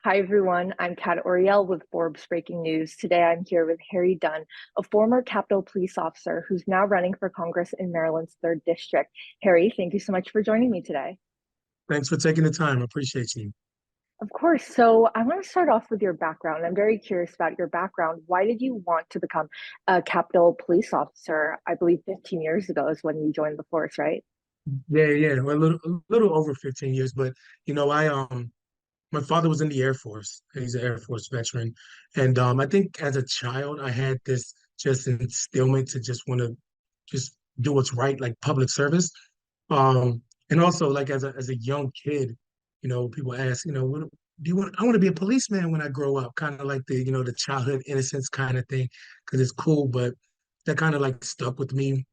Hi, everyone. I'm Cat Oriel with Forbes Breaking News. Today, I'm here with Harry Dunn, a former Capitol Police officer who's now running for Congress in Maryland's 3rd District. Harry, thank you so much for joining me today. Thanks for taking the time. I appreciate you. Of course. So, I want to start off with your background. I'm very curious about your background. Why did you want to become a Capitol Police officer? I believe 15 years ago is when you joined the force, right? Yeah. Well, a little over 15 years, but my father was in the Air Force. He's an Air Force veteran, and I think as a child I had this just instillment to just want to just do what's right, like public service. And also like as a young kid, people ask, what do you want? I want to be a policeman when I grow up, kind of like the childhood innocence kind of thing, because it's cool, but that kind of like stuck with me.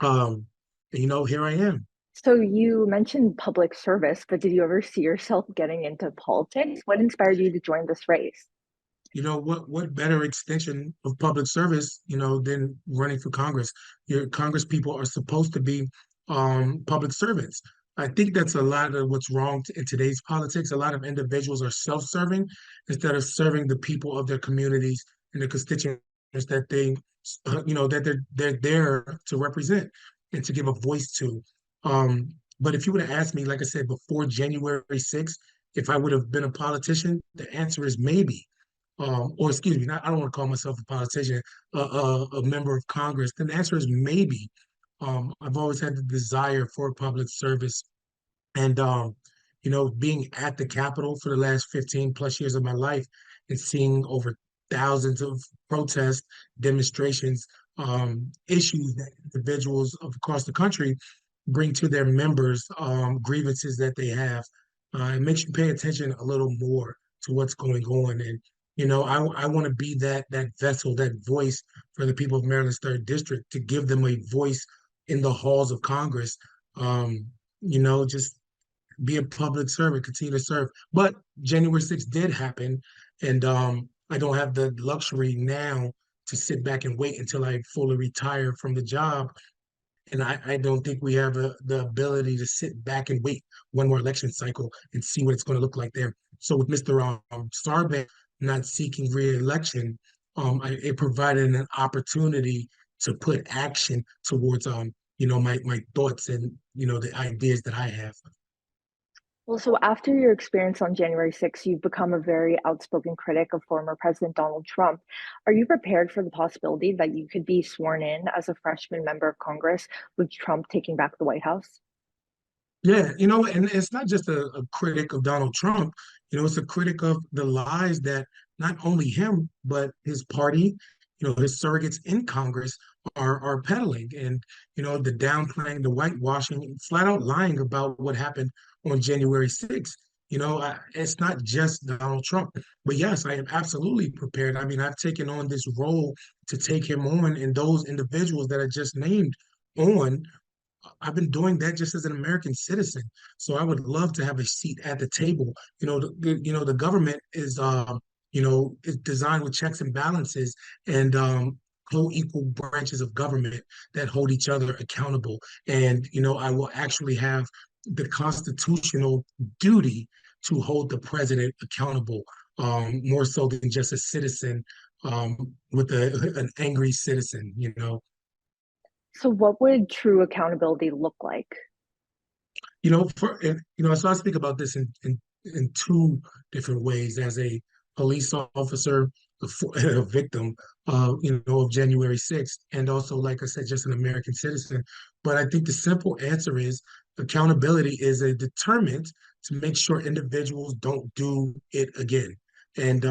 Here I am. So, you mentioned public service, but did you ever see yourself getting into politics? What inspired you to join this race? What better extension of public service, than running for Congress? Your Congress people are supposed to be public servants. I think that's a lot of what's wrong in today's politics. A lot of individuals are self-serving instead of serving the people of their communities and the constituents that they're there to represent and to give a voice to. But if you would have asked me, like I said, before January 6th, if I would have been a politician, the answer is maybe, or excuse me, I don't want to call myself a politician, a member of Congress, then the answer is maybe. I've always had the desire for public service. And, being at the Capitol for the last 15 plus years of my life and seeing over thousands of protests, demonstrations, issues that individuals across the country bring to their members, grievances that they have, it makes you pay attention a little more to what's going on. And I want to be that vessel, that voice for the people of Maryland's 3rd District to give them a voice in the halls of Congress. Just be a public servant, continue to serve. But January 6th did happen, and I don't have the luxury now to sit back and wait until I fully retire from the job. And I don't think we have the ability to sit back and wait one more election cycle and see what it's going to look like there. So with Mr. Sarbanes not seeking re-election, it provided an opportunity to put action towards my thoughts and the ideas that I have. Well, so after your experience on January 6th, you've become a very outspoken critic of former President Donald Trump. Are you prepared for the possibility that you could be sworn in as a freshman member of Congress with Trump taking back the White House? Yeah, and it's not just a critic of Donald Trump, it's a critic of the lies that not only him, but his party, his surrogates in Congress are peddling and, the downplaying, the whitewashing, flat out lying about what happened on January 6th. It's not just Donald Trump, but yes, I am absolutely prepared. I mean, I've taken on this role to take him on and those individuals that I just named on. I've been doing that just as an American citizen. So I would love to have a seat at the table. The government is designed with checks and balances and co-equal branches of government that hold each other accountable. And, I will actually have the constitutional duty to hold the president accountable, more so than just a citizen, with an angry citizen. So, what would true accountability look like? So I speak about this in two different ways as a police officer, a victim, of January 6th, and also, like I said, just an American citizen. But I think the simple answer is accountability is a deterrent to make sure individuals don't do it again. And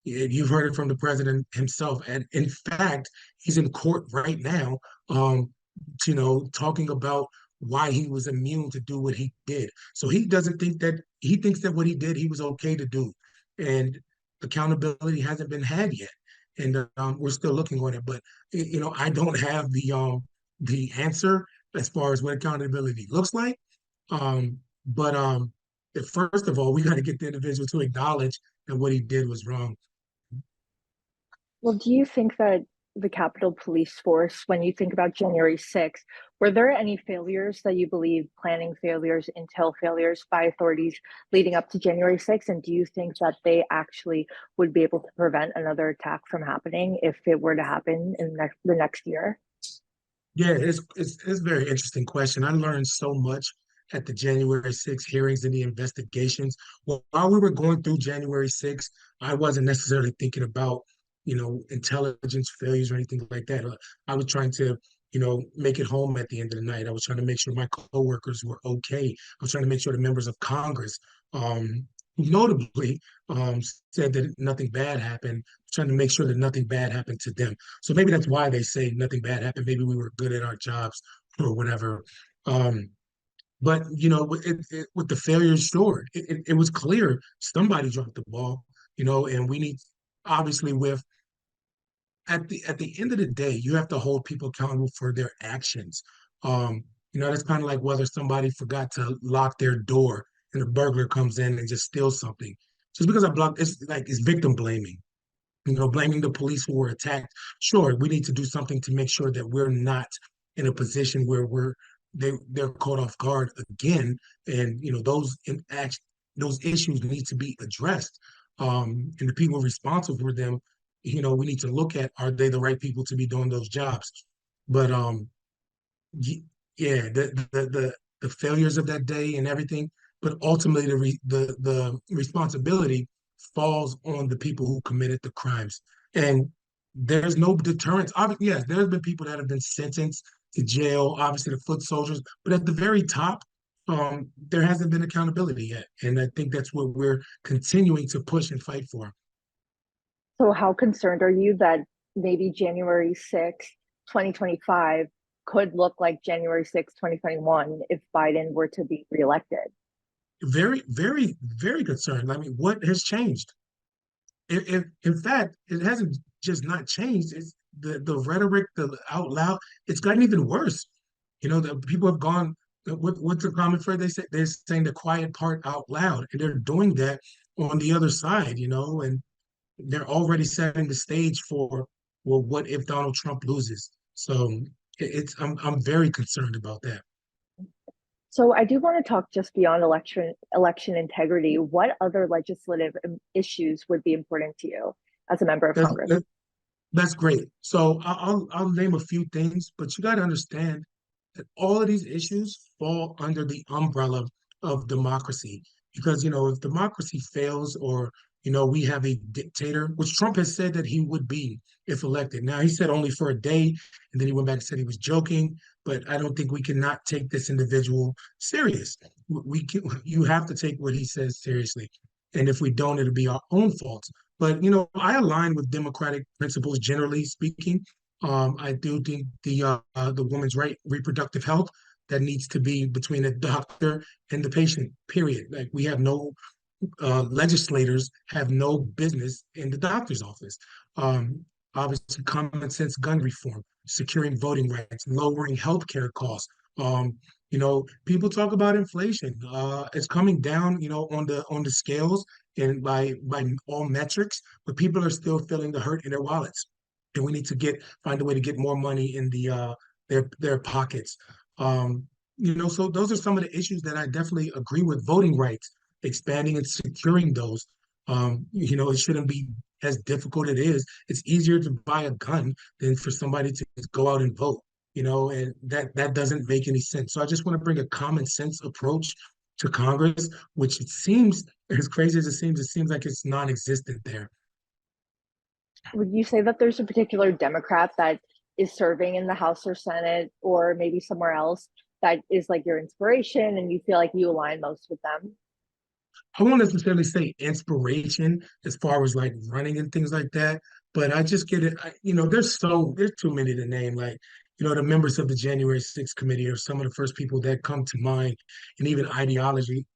you've heard it from the president himself. And in fact, he's in court right now, talking about why he was immune to do what he did. So he thinks that what he did, he was okay to do. And accountability hasn't been had yet. And we're still looking on it. But I don't have the answer as far as what accountability looks like. But first of all, we got to get the individual to acknowledge that what he did was wrong. Well, do you think that the Capitol Police Force, when you think about January 6th, were there any failures that you believe, planning failures, intel failures by authorities leading up to January 6th? And do you think that they actually would be able to prevent another attack from happening if it were to happen in the next year? Yeah, it's a very interesting question. I learned so much at the January 6th hearings and the investigations. Well, while we were going through January 6th, I wasn't necessarily thinking about, intelligence failures or anything like that. I was trying to, make it home at the end of the night. I was trying to make sure my coworkers were okay. I was trying to make sure the members of Congress, who notably said that nothing bad happened, trying to make sure that nothing bad happened to them. So maybe that's why they say nothing bad happened. Maybe we were good at our jobs or whatever. But with the failures, sure, it was clear somebody dropped the ball. And we need obviously with at the end of the day, you have to hold people accountable for their actions. That's kind of like whether somebody forgot to lock their door and a burglar comes in and just steals something. Just because I blocked, it's victim blaming. Blaming the police who were attacked. Sure, we need to do something to make sure that we're not in a position where they're caught off guard again, and those issues need to be addressed. And the people responsible for them, we need to look at, are they the right people to be doing those jobs? But yeah, the failures of that day and everything, but ultimately the responsibility falls on the people who committed the crimes. And there's no deterrence. Obviously, yes, there's been people that have been sentenced to jail, obviously the foot soldiers, but at the very top, there hasn't been accountability yet. And I think that's what we're continuing to push and fight for. So, how concerned are you that maybe January 6th, 2025 could look like January 6th, 2021 if Biden were to be reelected? Very, very, very concerned. I mean, what has changed? In fact, it hasn't just not changed. It's the rhetoric, the out loud. It's gotten even worse. The people have gone. What's the common phrase they say? They're saying the quiet part out loud, and they're doing that on the other side. And they're already setting the stage for, well, what if Donald Trump loses? So I'm very concerned about that. So I do want to talk just beyond election integrity. What other legislative issues would be important to you as a member of That's Congress? that, that's great. So I'll name a few things, but you got to understand that all of these issues fall under the umbrella of democracy. Because, if democracy fails or, we have a dictator, which Trump has said that he would be if elected. Now, he said only for a day, and then he went back and said he was joking, but I don't think we cannot take this individual serious. You have to take what he says seriously. And if we don't, it'll be our own fault. But, I align with democratic principles, generally speaking. I do think the woman's right, reproductive health, that needs to be between the doctor and the patient. Period. Like we have no legislators have no business in the doctor's office. Obviously, common sense gun reform, securing voting rights, lowering healthcare costs. People talk about inflation. It's coming down, on the scales and by all metrics, but people are still feeling the hurt in their wallets, and we need to find a way to get more money in their pockets. So those are some of the issues that I definitely agree with. Voting rights, expanding and securing those. It shouldn't be as difficult it is. It's easier to buy a gun than for somebody to go out and vote. And that doesn't make any sense. So I just want to bring a common sense approach to Congress, which it seems, as crazy as it seems like it's non-existent there. Would you say that there's a particular Democrat that is serving in the House or Senate or maybe somewhere else that is like your inspiration and you feel like you align most with them? I won't necessarily say inspiration as far as like running and things like that, but I just get it. There's too many to name. Like, the members of the January 6th committee are some of the first people that come to mind, and even ideology.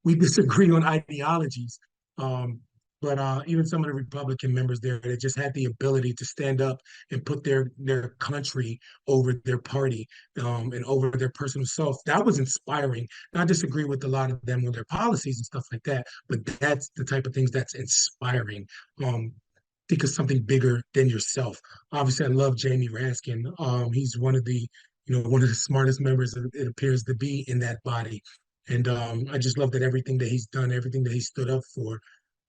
We disagree on ideologies. Um, but even some of the Republican members there that just had the ability to stand up and put their country over their party, and over their personal self, that was inspiring. And I disagree with a lot of them on their policies and stuff like that, but that's the type of things that's inspiring. Um, think of something bigger than yourself. Obviously, I love Jamie Raskin. He's one of the, one of the smartest members it appears to be in that body. And I just love that everything that he's done, everything that he stood up for.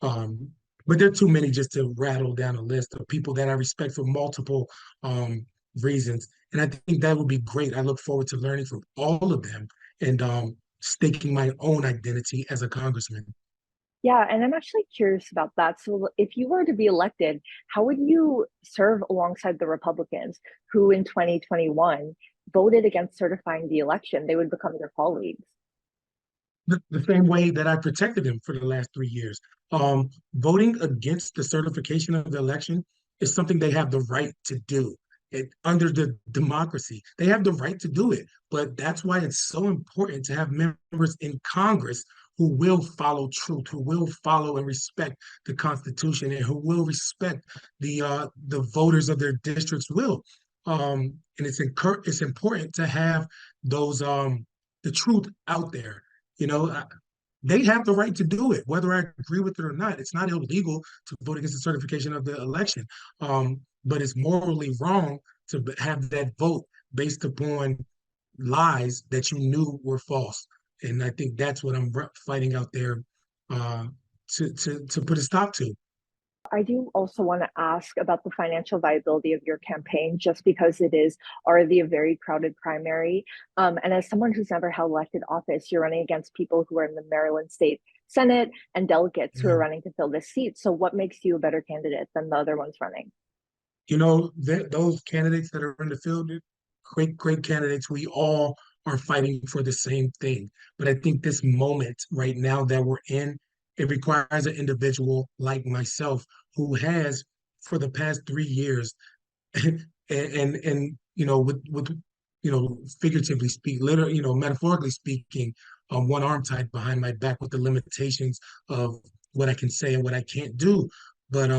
Um, but there are too many just to rattle down a list of people that I respect for multiple reasons. And I think that would be great. I look forward to learning from all of them and staking my own identity as a congressman. Yeah, and I'm actually curious about that. So, if you were to be elected, how would you serve alongside the Republicans who in 2021 voted against certifying the election? They would become your colleagues. The same way that I protected him for the last 3 years. Voting against the certification of the election is something they have the right to do. Under the democracy, they have the right to do it. But that's why it's so important to have members in Congress who will follow truth, who will follow and respect the Constitution, and who will respect the voters of their district's will. And it's important to have those the truth out there. You know, they have the right to do it, whether I agree with it or not. It's not illegal to vote against the certification of the election, but it's morally wrong to have that vote based upon lies that you knew were false. And I think that's what I'm fighting out there uh, to put a stop to. I do also want to ask about the financial viability of your campaign, just because it is already a very crowded primary. And as someone who's never held elected office, you're running against people who are in the Maryland State Senate and delegates who Yeah. are running to fill this seat. So, what makes you a better candidate than the other ones running? Those candidates that are in the field, great candidates. We all are fighting for the same thing. But I think this moment right now that we're in, it requires an individual like myself who has, for the past 3 years, and with figuratively speak, literally, metaphorically speaking, one arm tied behind my back with the limitations of what I can say and what I can't do. But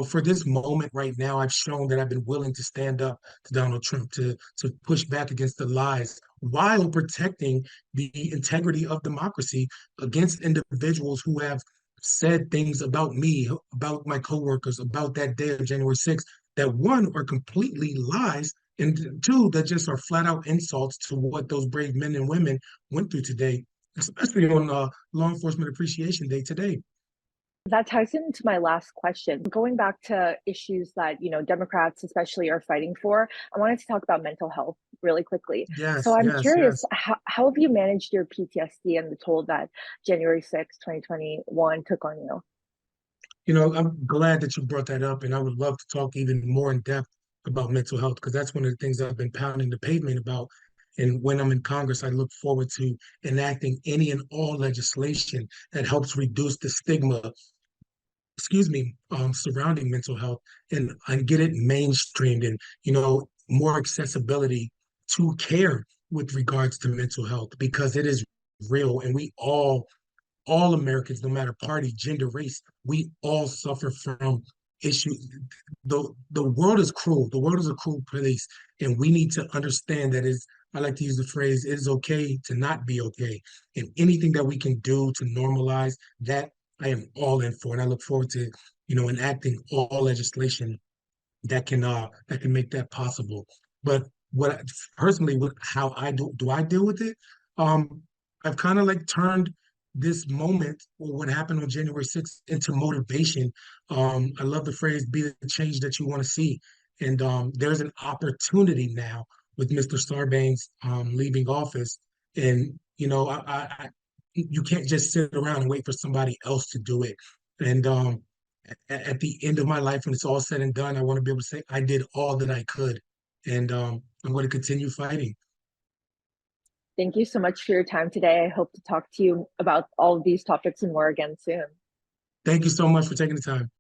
for this moment right now, I've shown that I've been willing to stand up to Donald Trump, to push back against the lies while protecting the integrity of democracy against individuals who have said things about me, about my coworkers, about that day of January 6th, that one are completely lies, and two that just are flat out insults to what those brave men and women went through today, especially on Law Enforcement Appreciation Day today. That ties into my last question. Going back to issues that, Democrats especially are fighting for, I wanted to talk about mental health really quickly. So Yes, I'm yes, curious, yes. how have you managed your PTSD and the toll that January 6th, 2021 took on you? I'm glad that you brought that up, and I would love to talk even more in depth about mental health because that's one of the things I've been pounding the pavement about. And when I'm in Congress, I look forward to enacting any and all legislation that helps reduce the stigma, surrounding mental health and get it mainstreamed and, more accessibility to care with regards to mental health because it is real and all Americans, no matter party, gender, race, we all suffer from issues. The world is cruel. The world is a cruel place, and we need to understand that is. I like to use the phrase, it is okay to not be okay. And anything that we can do to normalize that, I am all in for. And I look forward to, enacting all legislation that can make that possible. But personally, how I deal with it? Um, I've kind of like turned this moment or what happened on January 6th into motivation. I love the phrase "be the change that you want to see," and there's an opportunity now with Mr. Sarbanes leaving office, and you can't just sit around and wait for somebody else to do it. And at the end of my life, when it's all said and done, I want to be able to say I did all that I could, and I'm going to continue fighting. Thank you so much for your time today. I hope to talk to you about all of these topics and more again soon. Thank you so much for taking the time.